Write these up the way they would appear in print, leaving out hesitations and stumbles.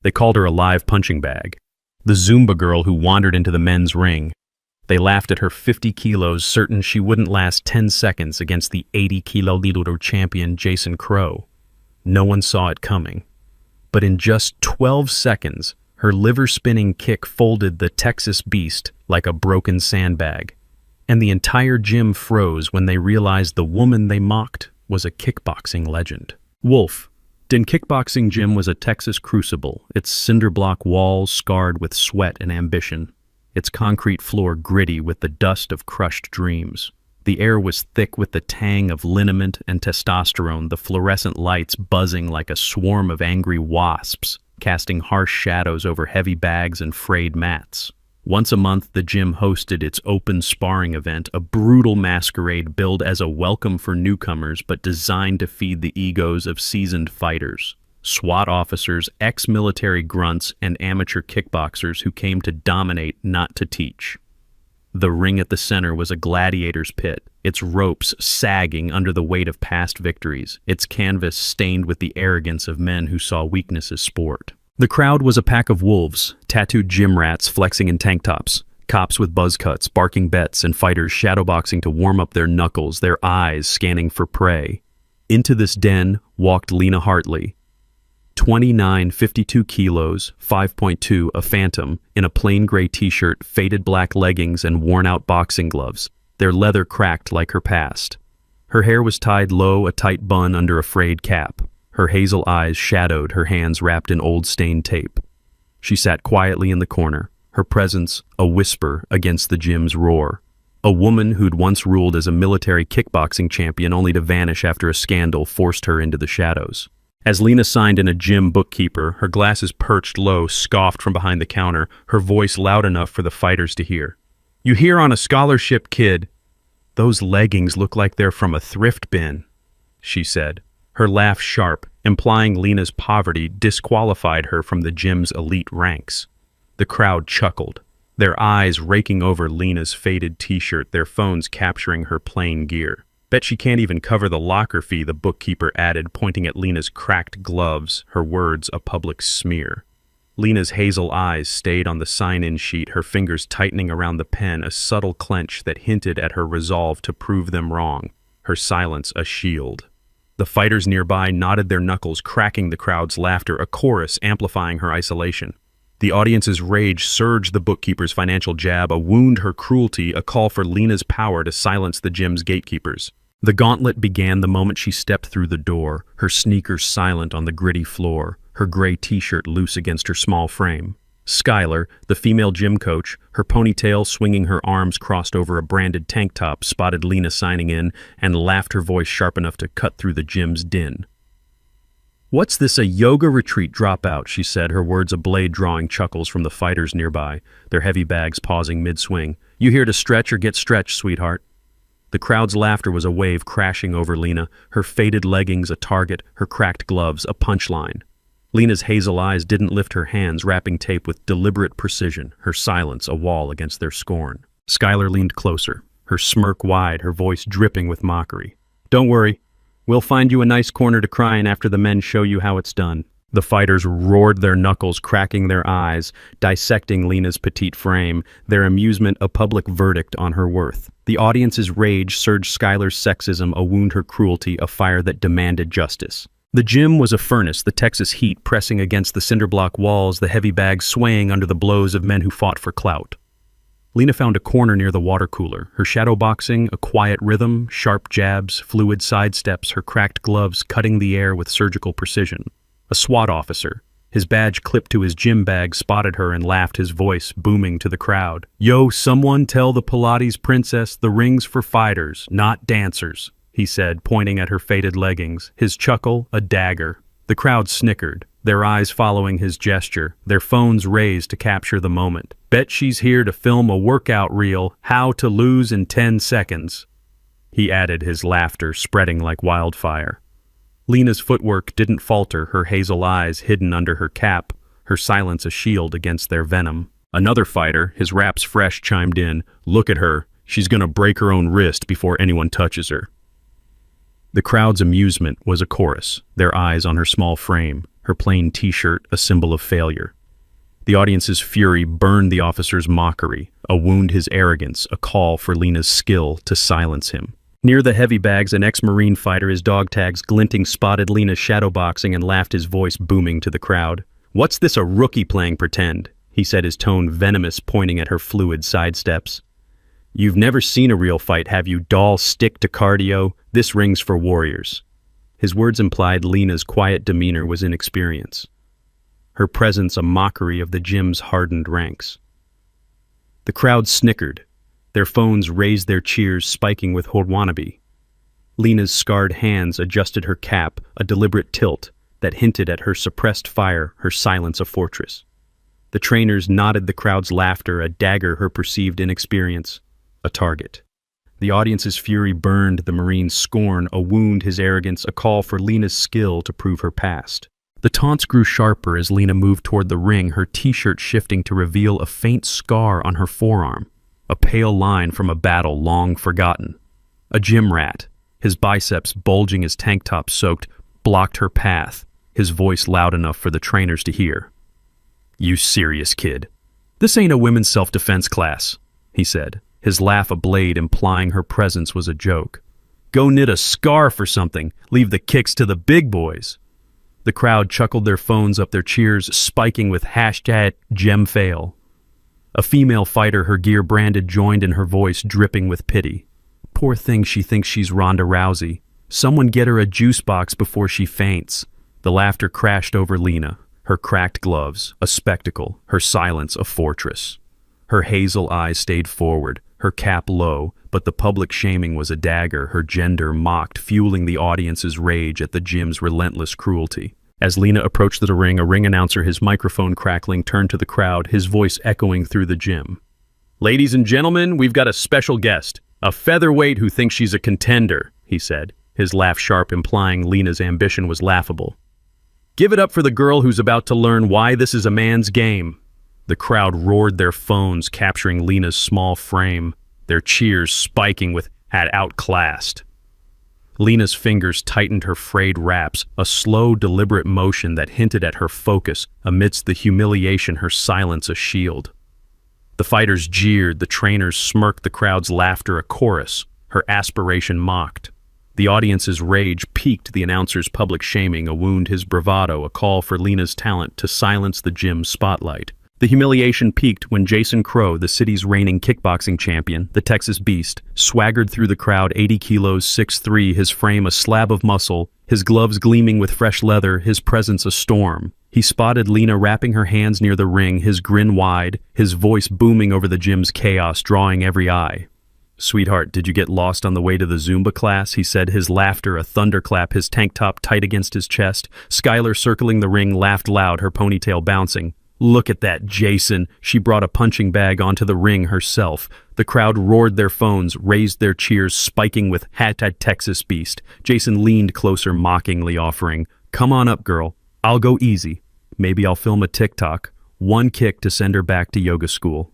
They called her a live punching bag. The Zumba girl who wandered into the men's ring. They laughed at her 50 kilos, certain she wouldn't last 10 seconds against the 80-kilo champion Jason Crow. No one saw it coming. But in just 12 seconds, her liver-spinning kick folded the Texas beast like a broken sandbag. And the entire gym froze when they realized the woman they mocked was a kickboxing legend. Wolf. Den kickboxing gym was a Texas crucible, its cinder block walls scarred with sweat and ambition, its concrete floor gritty with the dust of crushed dreams. The air was thick with the tang of liniment and testosterone, the fluorescent lights buzzing like a swarm of angry wasps, casting harsh shadows over heavy bags and frayed mats. Once a month, the gym hosted its open sparring event, a brutal masquerade billed as a welcome for newcomers but designed to feed the egos of seasoned fighters. SWAT officers, ex-military grunts, and amateur kickboxers who came to dominate, not to teach. The ring at the center was a gladiator's pit, its ropes sagging under the weight of past victories, its canvas stained with the arrogance of men who saw weakness as sport. The crowd was a pack of wolves, tattooed gym rats flexing in tank tops, cops with buzz cuts, barking bets, and fighters shadowboxing to warm up their knuckles, their eyes scanning for prey. Into this den walked Lena Hartley, 29, 52 kilos, 5.2, a phantom, in a plain gray t-shirt, faded black leggings, and worn-out boxing gloves, their leather cracked like her past. Her hair was tied low, a tight bun under a frayed cap. Her hazel eyes shadowed, her hands wrapped in old stained tape. She sat quietly in the corner, her presence a whisper against the gym's roar. A woman who'd once ruled as a military kickboxing champion only to vanish after a scandal forced her into the shadows. As Lena signed in a gym bookkeeper, her glasses perched low, scoffed from behind the counter, her voice loud enough for the fighters to hear. "You here on a scholarship, kid? Those leggings look like they're from a thrift bin," she said. Her laugh sharp, implying Lena's poverty disqualified her from the gym's elite ranks. The crowd chuckled, their eyes raking over Lena's faded t-shirt, their phones capturing her plain gear. "Bet she can't even cover the locker fee," the bookkeeper added, pointing at Lena's cracked gloves, her words a public smear. Lena's hazel eyes stayed on the sign-in sheet, her fingers tightening around the pen, a subtle clench that hinted at her resolve to prove them wrong, her silence a shield. The fighters nearby nodded their knuckles, cracking the crowd's laughter, a chorus amplifying her isolation. The audience's rage surged the bookkeeper's financial jab, a wound her cruelty, a call for Lena's power to silence the gym's gatekeepers. The gauntlet began the moment she stepped through the door, her sneakers silent on the gritty floor, her gray t-shirt loose against her small frame. Skylar, the female gym coach, her ponytail swinging, her arms crossed over a branded tank top, spotted Lena signing in and laughed, her voice sharp enough to cut through the gym's din. "What's this, a yoga retreat dropout?" she said, her words a blade drawing chuckles from the fighters nearby, their heavy bags pausing mid-swing. "You here to stretch or get stretched, sweetheart?" The crowd's laughter was a wave crashing over Lena, her faded leggings a target, her cracked gloves a punchline. Lena's hazel eyes didn't lift her hands, wrapping tape with deliberate precision, her silence a wall against their scorn. Skylar leaned closer, her smirk wide, her voice dripping with mockery. "Don't worry. We'll find you a nice corner to cry in after the men show you how it's done." The fighters roared their knuckles, cracking their eyes, dissecting Lena's petite frame, their amusement a public verdict on her worth. The audience's rage surged Skylar's sexism, a wound her cruelty, a fire that demanded justice. The gym was a furnace, the Texas heat pressing against the cinderblock walls, the heavy bags swaying under the blows of men who fought for clout. Lena found a corner near the water cooler, her shadow boxing a quiet rhythm, sharp jabs, fluid sidesteps, her cracked gloves cutting the air with surgical precision. A SWAT officer, his badge clipped to his gym bag, spotted her and laughed, his voice booming to the crowd. "Yo, someone tell the Pilates princess the ring's for fighters, not dancers," he said, pointing at her faded leggings, his chuckle a dagger. The crowd snickered, their eyes following his gesture, their phones raised to capture the moment. "Bet she's here to film a workout reel, how to lose in 10 seconds," he added, his laughter spreading like wildfire. Lena's footwork didn't falter, her hazel eyes hidden under her cap, her silence a shield against their venom. Another fighter, his raps fresh, chimed in, "Look at her, she's gonna break her own wrist before anyone touches her." The crowd's amusement was a chorus, their eyes on her small frame, her plain t-shirt a symbol of failure. The audience's fury burned the officer's mockery, a wound his arrogance, a call for Lena's skill to silence him. Near the heavy bags, an ex-Marine fighter, his dog tags glinting, spotted Lena shadowboxing and laughed, his voice booming to the crowd. "What's this, a rookie playing pretend?" he said, his tone venomous, pointing at her fluid sidesteps. "You've never seen a real fight, have you, doll? Stick to cardio. This ring's for warriors." His words implied Lena's quiet demeanor was inexperience, her presence a mockery of the gym's hardened ranks. The crowd snickered. Their phones raised their cheers, spiking with wannabe. Lena's scarred hands adjusted her cap, a deliberate tilt that hinted at her suppressed fire, her silence a fortress. The trainers nodded the crowd's laughter, a dagger her perceived inexperience, a target. The audience's fury burned the Marine's scorn, a wound his arrogance, a call for Lena's skill to prove her past. The taunts grew sharper as Lena moved toward the ring, her t-shirt shifting to reveal a faint scar on her forearm, a pale line from a battle long forgotten. A gym rat, his biceps bulging, his tank top soaked, blocked her path, his voice loud enough for the trainers to hear. "You serious, kid? This ain't a women's self-defense class," he said, his laugh a blade implying her presence was a joke. "Go knit a scarf or something, leave the kicks to the big boys." The crowd chuckled, their phones up, their cheers spiking with #GemFail. A female fighter, her gear branded, joined in, her voice dripping with pity. "Poor thing, she thinks she's Ronda Rousey. Someone get her a juice box before she faints." The laughter crashed over Lena, her cracked gloves a spectacle, her silence a fortress. Her hazel eyes stayed forward, her cap low, but the public shaming was a dagger, her gender mocked, fueling the audience's rage at the gym's relentless cruelty. As Lena approached the ring, a ring announcer, his microphone crackling, turned to the crowd, his voice echoing through the gym. "Ladies and gentlemen, we've got a special guest, a featherweight who thinks she's a contender," he said, his laugh sharp, implying Lena's ambition was laughable. "Give it up for the girl who's about to learn why this is a man's game." The crowd roared, their phones capturing Lena's small frame, their cheers spiking with "had outclassed." Lena's fingers tightened her frayed wraps, a slow, deliberate motion that hinted at her focus, amidst the humiliation, her silence a shield. The fighters jeered, the trainers smirked, the crowd's laughter a chorus, her aspiration mocked. The audience's rage piqued the announcer's public shaming, a wound his bravado, a call for Lena's talent to silence the gym's spotlight. The humiliation peaked when Jason Crow, the city's reigning kickboxing champion, the Texas Beast, swaggered through the crowd, 80 kilos, 6'3", his frame a slab of muscle, his gloves gleaming with fresh leather, his presence a storm. He spotted Lena wrapping her hands near the ring, his grin wide, his voice booming over the gym's chaos, drawing every eye. "Sweetheart, did you get lost on the way to the Zumba class?" he said, his laughter a thunderclap, his tank top tight against his chest. Skylar, circling the ring, laughed loud, her ponytail bouncing. "Look at that, Jason." She brought a punching bag onto the ring herself. The crowd roared, their phones raised, their cheers spiking with #Texas Beast. Jason leaned closer, mockingly offering, "Come on up, girl. I'll go easy. Maybe I'll film a TikTok. One kick to send her back to yoga school."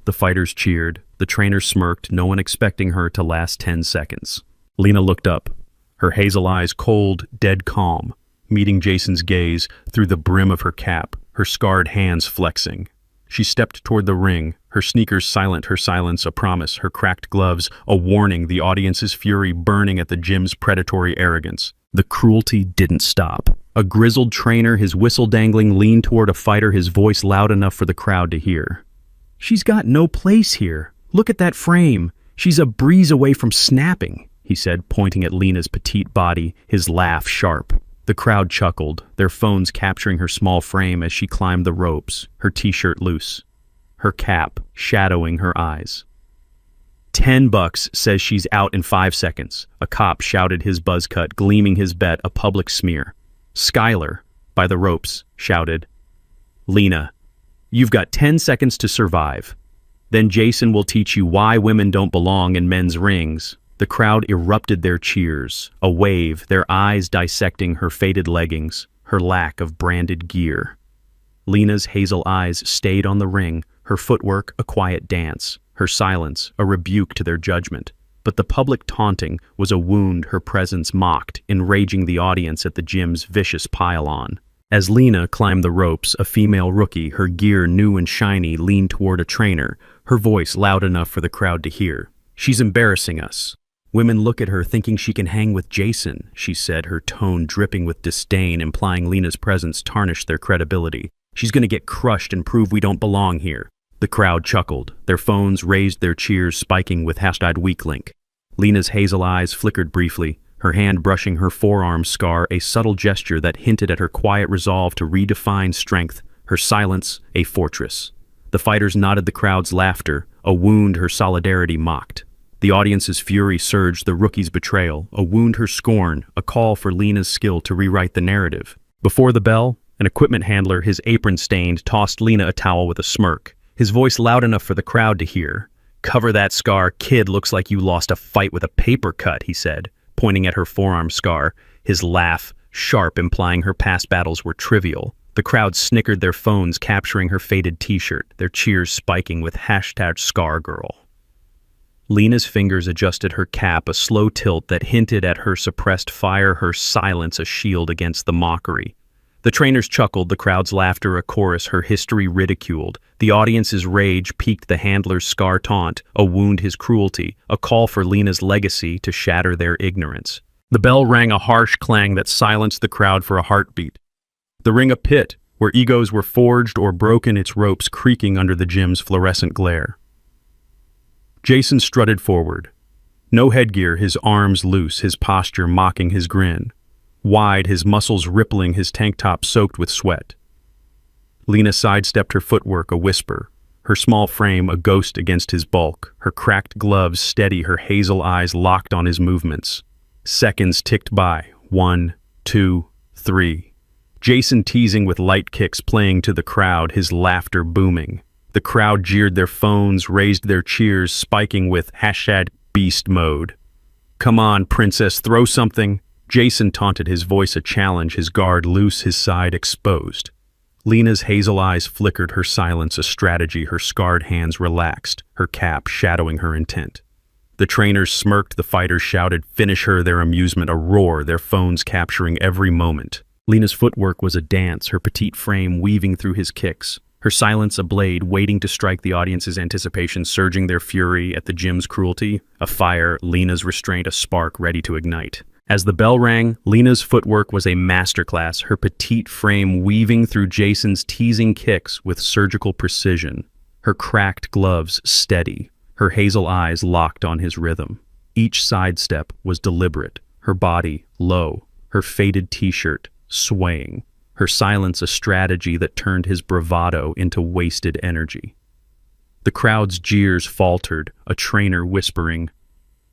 The fighters cheered. The trainer smirked, no one expecting her to last 10 seconds. Lena looked up, her hazel eyes cold, dead calm, meeting Jason's gaze through the brim of her cap, her scarred hands flexing. She stepped toward the ring, her sneakers silent, her silence a promise, her cracked gloves a warning, the audience's fury burning at the gym's predatory arrogance. The cruelty didn't stop. A grizzled trainer, his whistle dangling, leaned toward a fighter, his voice loud enough for the crowd to hear. "She's got no place here. Look at that frame. She's a breeze away from snapping," he said, pointing at Lena's petite body, his laugh sharp. The crowd chuckled, their phones capturing her small frame as she climbed the ropes, her t-shirt loose, her cap shadowing her eyes. $10 says she's out in 5 seconds. A cop shouted, his buzz cut, gleaming his bet a public smear. Skylar, by the ropes, shouted, "Lena, you've got 10 seconds to survive. Then Jason will teach you why women don't belong in men's rings." The crowd erupted, their cheers, a wave, their eyes dissecting her faded leggings, her lack of branded gear. Lena's hazel eyes stayed on the ring, her footwork a quiet dance, her silence a rebuke to their judgment. But the public taunting was a wound her presence mocked, enraging the audience at the gym's vicious pile-on. As Lena climbed the ropes, a female rookie, her gear new and shiny, leaned toward a trainer, her voice loud enough for the crowd to hear. "She's embarrassing us." "Women look at her thinking she can hang with Jason," she said, her tone dripping with disdain, implying Lena's presence tarnished their credibility. "She's gonna get crushed and prove we don't belong here." The crowd chuckled. Their phones raised their cheers, spiking with #weaklink. Lena's hazel eyes flickered briefly, her hand brushing her forearm scar, a subtle gesture that hinted at her quiet resolve to redefine strength, her silence a fortress. The fighters nodded the crowd's laughter, a wound her solidarity mocked. The audience's fury surged the rookie's betrayal, a wound her scorn, a call for Lena's skill to rewrite the narrative. Before the bell, an equipment handler, his apron stained, tossed Lena a towel with a smirk, his voice loud enough for the crowd to hear. "Cover that scar, kid, looks like you lost a fight with a paper cut," he said, pointing at her forearm scar, his laugh sharp, implying her past battles were trivial. The crowd snickered, their phones capturing her faded t-shirt, their cheers spiking with #ScarGirl. Lena's fingers adjusted her cap, a slow tilt that hinted at her suppressed fire, her silence a shield against the mockery. The trainers chuckled, the crowd's laughter a chorus, her history ridiculed. The audience's rage piqued the handler's scar taunt, a wound his cruelty, a call for Lena's legacy to shatter their ignorance. The bell rang, a harsh clang that silenced the crowd for a heartbeat. The ring a pit, where egos were forged or broken, its ropes creaking under the gym's fluorescent glare. Jason strutted forward. No headgear, his arms loose, his posture mocking his grin. Wide, his muscles rippling, his tank top soaked with sweat. Lena sidestepped, her footwork a whisper, her small frame a ghost against his bulk, her cracked gloves steady, her hazel eyes locked on his movements. Seconds ticked by. 1, 2, 3. Jason teasing with light kicks playing to the crowd, his laughter booming. The crowd jeered, their phones raised their cheers, spiking with #beast mode. "Come on, princess, throw something." Jason taunted, his voice a challenge, his guard loose, his side exposed. Lena's hazel eyes flickered, her silence a strategy, her scarred hands relaxed, her cap shadowing her intent. The trainers smirked, the fighters shouted, "Finish her," their amusement a roar, their phones capturing every moment. Lena's footwork was a dance, her petite frame weaving through his kicks. Her silence a blade, waiting to strike, the audience's anticipation surging, their fury at the gym's cruelty. A fire, Lena's restraint a spark ready to ignite. As the bell rang, Lena's footwork was a masterclass, her petite frame weaving through Jason's teasing kicks with surgical precision. Her cracked gloves steady, her hazel eyes locked on his rhythm. Each sidestep was deliberate, her body low, her faded t-shirt swaying. Her silence a strategy that turned his bravado into wasted energy. The crowd's jeers faltered, a trainer whispering,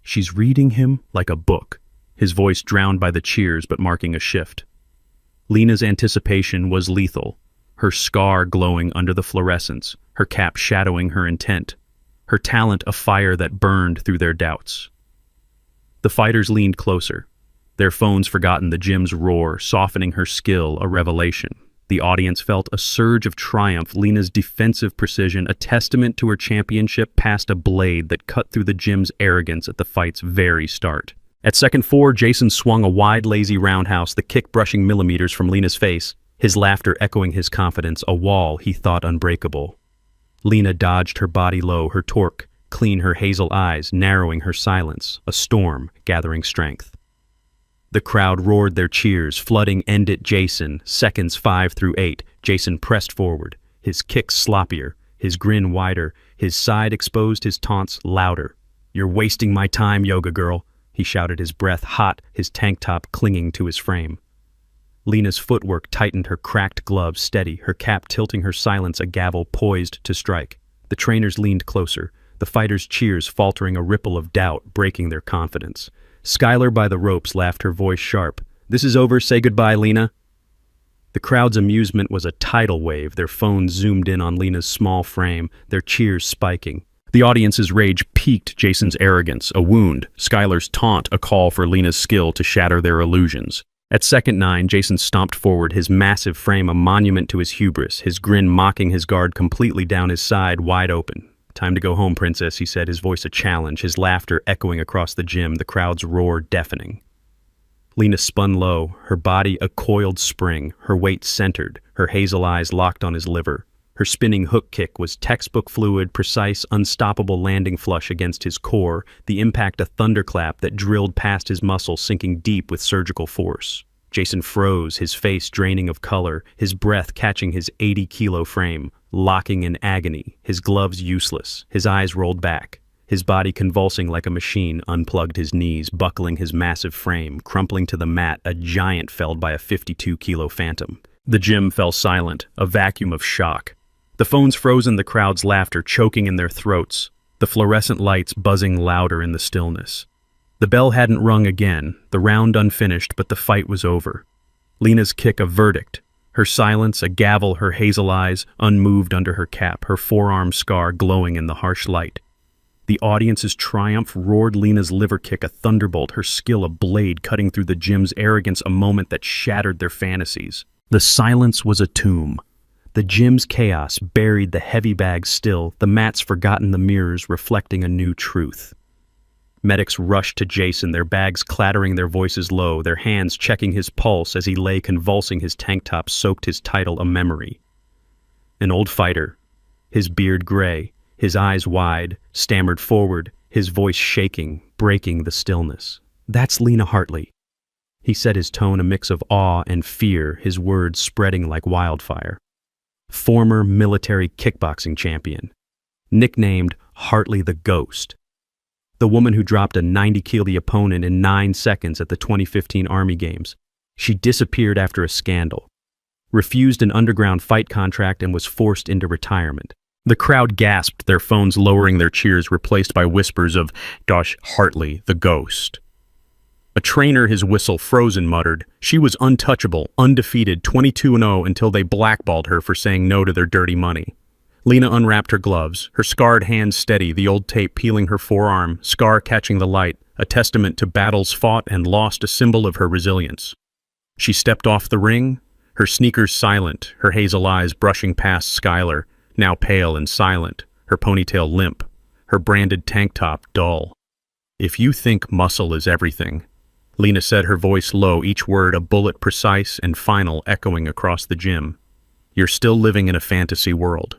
"She's reading him like a book," his voice drowned by the cheers but marking a shift. Lena's anticipation was lethal, her scar glowing under the fluorescence, her cap shadowing her intent, her talent a fire that burned through their doubts. The fighters leaned closer, their phones forgotten, the gym's roar, softening her skill a revelation. The audience felt a surge of triumph, Lena's defensive precision, a testament to her championship, past a blade that cut through the gym's arrogance at the fight's very start. At second 4, Jason swung a wide, lazy roundhouse, the kick brushing millimeters from Lena's face, his laughter echoing his confidence, a wall he thought unbreakable. Lena dodged, her body low, her torque clean, her hazel eyes narrowing her silence, a storm gathering strength. The crowd roared their cheers, flooding end at Jason. Seconds 5 through 8, Jason pressed forward, his kicks sloppier, his grin wider, his side exposed, his taunts louder. "You're wasting my time, yoga girl," he shouted, his breath hot, his tank top clinging to his frame. Lena's footwork tightened, her cracked gloves steady, her cap tilting, her silence a gavel poised to strike. The trainers leaned closer, the fighters' cheers faltering, a ripple of doubt breaking their confidence. Skylar by the ropes laughed, her voice sharp. "This is over, say goodbye, Lena." The crowd's amusement was a tidal wave, their phones zoomed in on Lena's small frame, their cheers spiking. The audience's rage piqued Jason's arrogance, a wound, Skylar's taunt a call for Lena's skill to shatter their illusions. At second 9, Jason stomped forward, his massive frame a monument to his hubris, his grin mocking, his guard completely down his side, wide open. "Time to go home, princess," he said, his voice a challenge, his laughter echoing across the gym, the crowd's roar deafening. Lena spun low, her body a coiled spring, her weight centered, her hazel eyes locked on his liver. Her spinning hook kick was textbook fluid, precise, unstoppable landing flush against his core, the impact a thunderclap that drilled past his muscle, sinking deep with surgical force. Jason froze, his face draining of color, his breath catching his 80-kilo frame, locking in agony, his gloves useless, his eyes rolled back. His body convulsing like a machine, unplugged his knees, buckling his massive frame, crumpling to the mat, a giant felled by a 52-kilo phantom. The gym fell silent, a vacuum of shock. The phones frozen, the crowd's laughter choking in their throats, the fluorescent lights buzzing louder in the stillness. The bell hadn't rung again, the round unfinished, but the fight was over. Lena's kick a verdict, her silence a gavel, her hazel eyes unmoved under her cap, her forearm scar glowing in the harsh light. The audience's triumph roared, Lena's liver kick a thunderbolt, her skill a blade cutting through the gym's arrogance, a moment that shattered their fantasies. The silence was a tomb. The gym's chaos buried the heavy bags still, the mats forgotten, the mirrors reflecting a new truth. Medics rushed to Jason, their bags clattering, their voices low, their hands checking his pulse as he lay convulsing, his tank top soaked, his title a memory. An old fighter, his beard gray, his eyes wide, stammered forward, his voice shaking, breaking the stillness. "That's Lena Hartley." He said, his tone a mix of awe and fear, his words spreading like wildfire. Former military kickboxing champion, nicknamed Hartley the Ghost. The woman who dropped a 90-kilo opponent in 9 seconds at the 2015 Army Games. She disappeared after a scandal, refused an underground fight contract, and was forced into retirement. The crowd gasped, their phones lowering their cheers, replaced by whispers of "Gosh, Hartley the Ghost." A trainer, his whistle frozen, muttered, "She was untouchable, undefeated, 22-0 until they blackballed her for saying no to their dirty money." Lena unwrapped her gloves, her scarred hands steady, the old tape peeling her forearm, scar catching the light, a testament to battles fought and lost, a symbol of her resilience. She stepped off the ring, her sneakers silent, her hazel eyes brushing past Skylar, now pale and silent, her ponytail limp, her branded tank top dull. "If you think muscle is everything," Lena said, her voice low, each word a bullet precise and final, echoing across the gym, "you're still living in a fantasy world."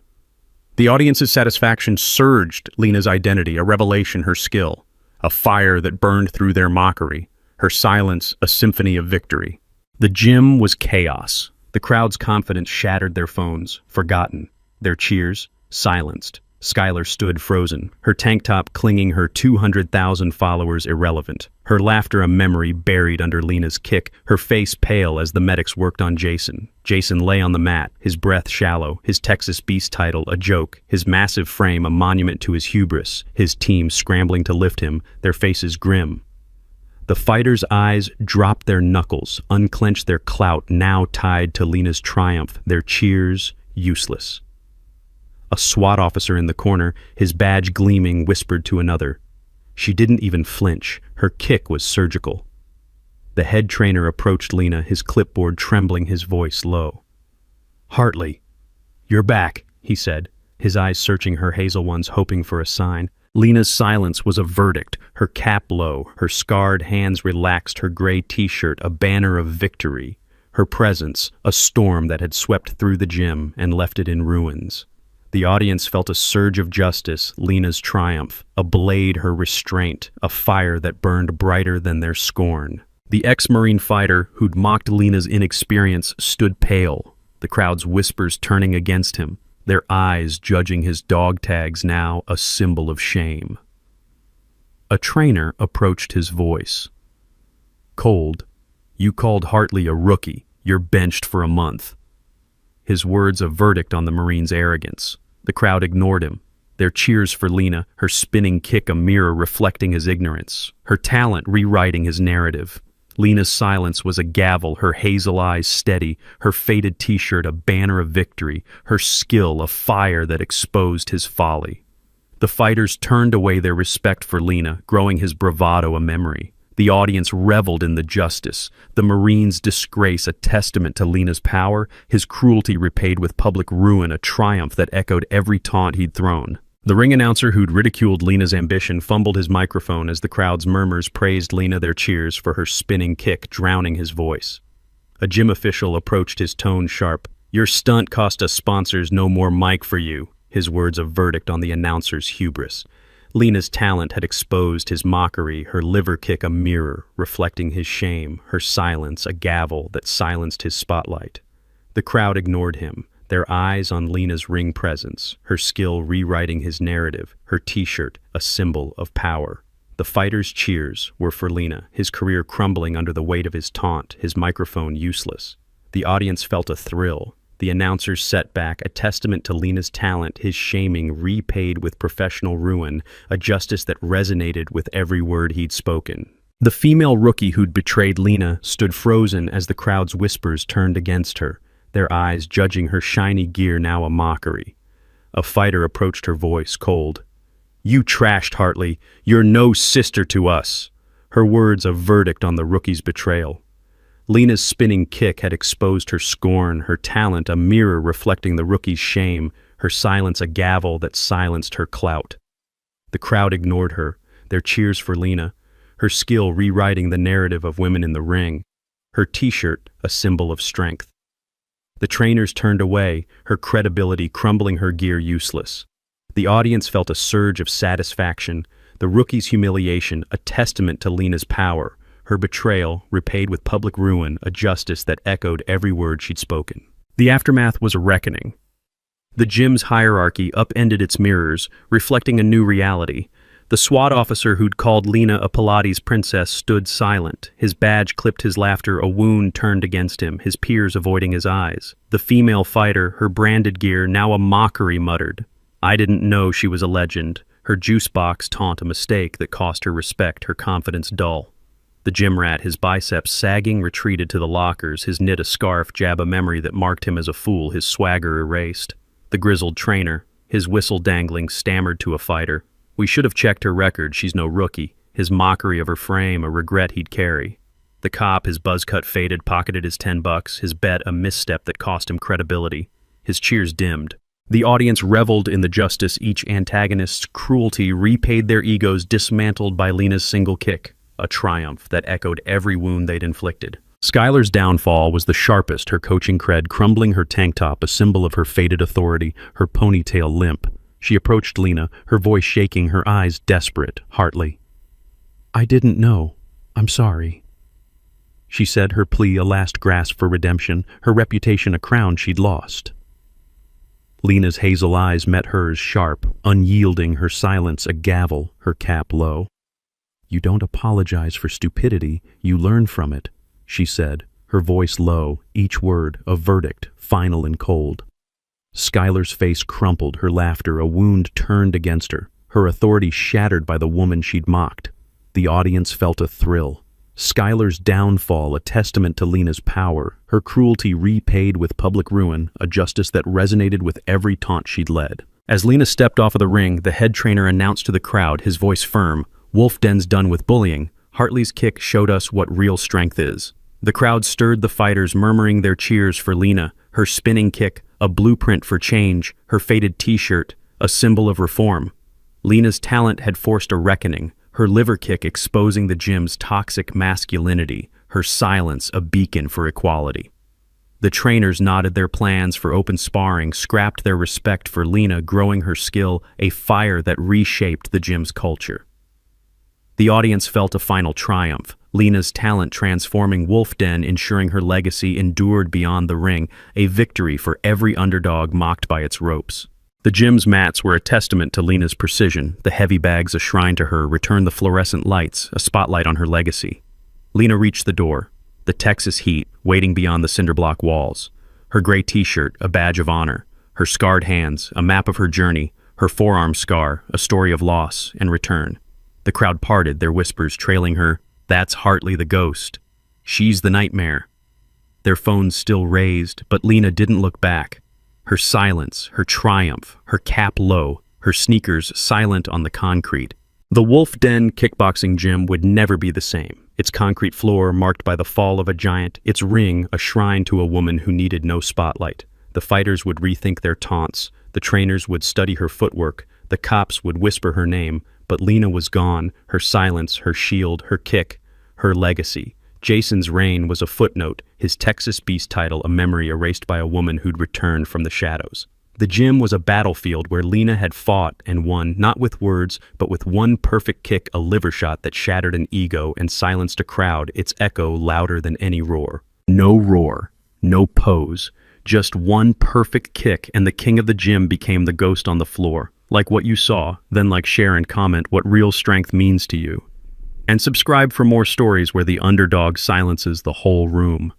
The audience's satisfaction surged, Lena's identity, a revelation, her skill, a fire that burned through their mockery, her silence a symphony of victory. The gym was chaos. The crowd's confidence shattered, their phones forgotten, their cheers silenced. Skylar stood frozen, her tank top clinging, her 200,000 followers irrelevant, her laughter a memory buried under Lena's kick, her face pale as the medics worked on Jason. Jason lay on the mat, his breath shallow, his Texas Beast title a joke, his massive frame a monument to his hubris, his team scrambling to lift him, their faces grim. The fighters' eyes dropped their knuckles, unclenched their clout, now tied to Lena's triumph, their cheers useless. A SWAT officer in the corner, his badge gleaming, whispered to another. She didn't even flinch. Her kick was surgical. The head trainer approached Lena, his clipboard trembling, his voice low. "Hartley, you're back," he said, his eyes searching her hazel ones, hoping for a sign. Lena's silence was a verdict, her cap low, her scarred hands relaxed, her gray t-shirt a banner of victory, her presence a storm that had swept through the gym and left it in ruins. The audience felt a surge of justice, Lena's triumph, a blade her restraint, a fire that burned brighter than their scorn. The ex-Marine fighter who'd mocked Lena's inexperience stood pale, the crowd's whispers turning against him, their eyes judging his dog tags, now a symbol of shame. A trainer approached his voice. "Cold, you called Hartley a rookie. You're benched for a month." His words a verdict on the Marine's arrogance. The crowd ignored him, their cheers for Lena, her spinning kick a mirror reflecting his ignorance, her talent rewriting his narrative. Lena's silence was a gavel, her hazel eyes steady, her faded t-shirt a banner of victory, her skill a fire that exposed his folly. The fighters turned away their respect for Lena, growing his bravado a memory. The audience reveled in the justice, the Marine's disgrace a testament to Lena's power, his cruelty repaid with public ruin, a triumph that echoed every taunt he'd thrown. The ring announcer who'd ridiculed Lena's ambition fumbled his microphone as the crowd's murmurs praised Lena, their cheers for her spinning kick drowning his voice. A gym official approached, his tone sharp. "Your stunt cost us sponsors, no more mic for you," his words a verdict on the announcer's hubris. Lena's talent had exposed his mockery, her liver kick a mirror reflecting his shame, her silence a gavel that silenced his spotlight. The crowd ignored him, their eyes on Lena's ring presence, her skill rewriting his narrative, her t-shirt a symbol of power. The fighter's cheers were for Lena, his career crumbling under the weight of his taunt, his microphone useless. The audience felt a thrill, the announcer's setback a testament to Lena's talent, his shaming repaid with professional ruin, a justice that resonated with every word he'd spoken. The female rookie who'd betrayed Lena stood frozen as the crowd's whispers turned against her, their eyes judging her shiny gear now a mockery. A fighter approached her, voice cold. "You trashed, Hartley. You're no sister to us." Her words a verdict on the rookie's betrayal. Lena's spinning kick had exposed her scorn, her talent a mirror reflecting the rookie's shame, her silence a gavel that silenced her clout. The crowd ignored her, their cheers for Lena, her skill rewriting the narrative of women in the ring, her t-shirt a symbol of strength. The trainers turned away, her credibility crumbling, her gear useless. The audience felt a surge of satisfaction, the rookie's humiliation a testament to Lena's power, her betrayal repaid with public ruin, a justice that echoed every word she'd spoken. The aftermath was a reckoning. The gym's hierarchy upended its mirrors, reflecting a new reality. The SWAT officer who'd called Lena a Pilates princess stood silent. His badge clipped his laughter, a wound turned against him, his peers avoiding his eyes. The female fighter, her branded gear now a mockery, muttered, "I didn't know she was a legend." Her juice box taunt a mistake that cost her respect, her confidence dull. The gym rat, his biceps sagging, retreated to the lockers, his knit a scarf jab a memory that marked him as a fool, his swagger erased. The grizzled trainer, his whistle dangling, stammered to a fighter, "We should have checked her record, she's no rookie," his mockery of her frame a regret he'd carry. The cop, his buzz cut faded, pocketed his $10, his bet a misstep that cost him credibility. His cheers dimmed. The audience reveled in the justice, each antagonist's cruelty repaid, their egos dismantled by Lena's single kick, a triumph that echoed every wound they'd inflicted. Skylar's downfall was the sharpest, her coaching cred crumbling, her tank top a symbol of her faded authority, her ponytail limp. She approached Lena, her voice shaking, her eyes desperate. "Hartley, I didn't know. I'm sorry," she said, her plea a last grasp for redemption, her reputation a crown she'd lost. Lena's hazel eyes met hers, sharp, unyielding, her silence a gavel, her cap low. "You don't apologize for stupidity, you learn from it," she said, her voice low, each word a verdict, final and cold. Skylar's face crumpled, her laughter a wound turned against her, her authority shattered by the woman she'd mocked. The audience felt a thrill. Skylar's downfall a testament to Lena's power, her cruelty repaid with public ruin, a justice that resonated with every taunt she'd led. As Lena stepped off of the ring, the head trainer announced to the crowd, his voice firm, "Wolf Den's done with bullying. Hartley's kick showed us what real strength is." The crowd stirred the fighters, murmuring their cheers for Lena, her spinning kick a blueprint for change, her faded t-shirt a symbol of reform. Lena's talent had forced a reckoning, her liver kick exposing the gym's toxic masculinity, her silence a beacon for equality. The trainers nodded their plans for open sparring, scrapped their respect for Lena, growing her skill, a fire that reshaped the gym's culture. The audience felt a final triumph, Lena's talent transforming Wolf Den, ensuring her legacy endured beyond the ring, a victory for every underdog mocked by its ropes. The gym's mats were a testament to Lena's precision, the heavy bags a shrine to her returned the fluorescent lights, a spotlight on her legacy. Lena reached the door, the Texas heat waiting beyond the cinderblock walls, her gray t-shirt a badge of honor, her scarred hands a map of her journey, her forearm scar a story of loss and return. The crowd parted, their whispers trailing her, "That's Hartley the ghost. She's the nightmare." Their phones still raised, but Lena didn't look back. Her silence, her triumph, her cap low, her sneakers silent on the concrete. The Wolf Den kickboxing gym would never be the same. Its concrete floor marked by the fall of a giant, its ring a shrine to a woman who needed no spotlight. The fighters would rethink their taunts, the trainers would study her footwork, The cops would whisper her name, but Lena was gone, her silence, her shield, her kick, her legacy. Jason's reign was a footnote, his Texas Beast title a memory erased by a woman who'd returned from the shadows. The gym was a battlefield where Lena had fought and won, not with words, but with one perfect kick, a liver shot that shattered an ego and silenced a crowd, its echo louder than any roar. No roar, no pose, just one perfect kick, and the king of the gym became the ghost on the floor. Like what you saw, then like, share and comment what real strength means to you. And subscribe for more stories where the underdog silences the whole room.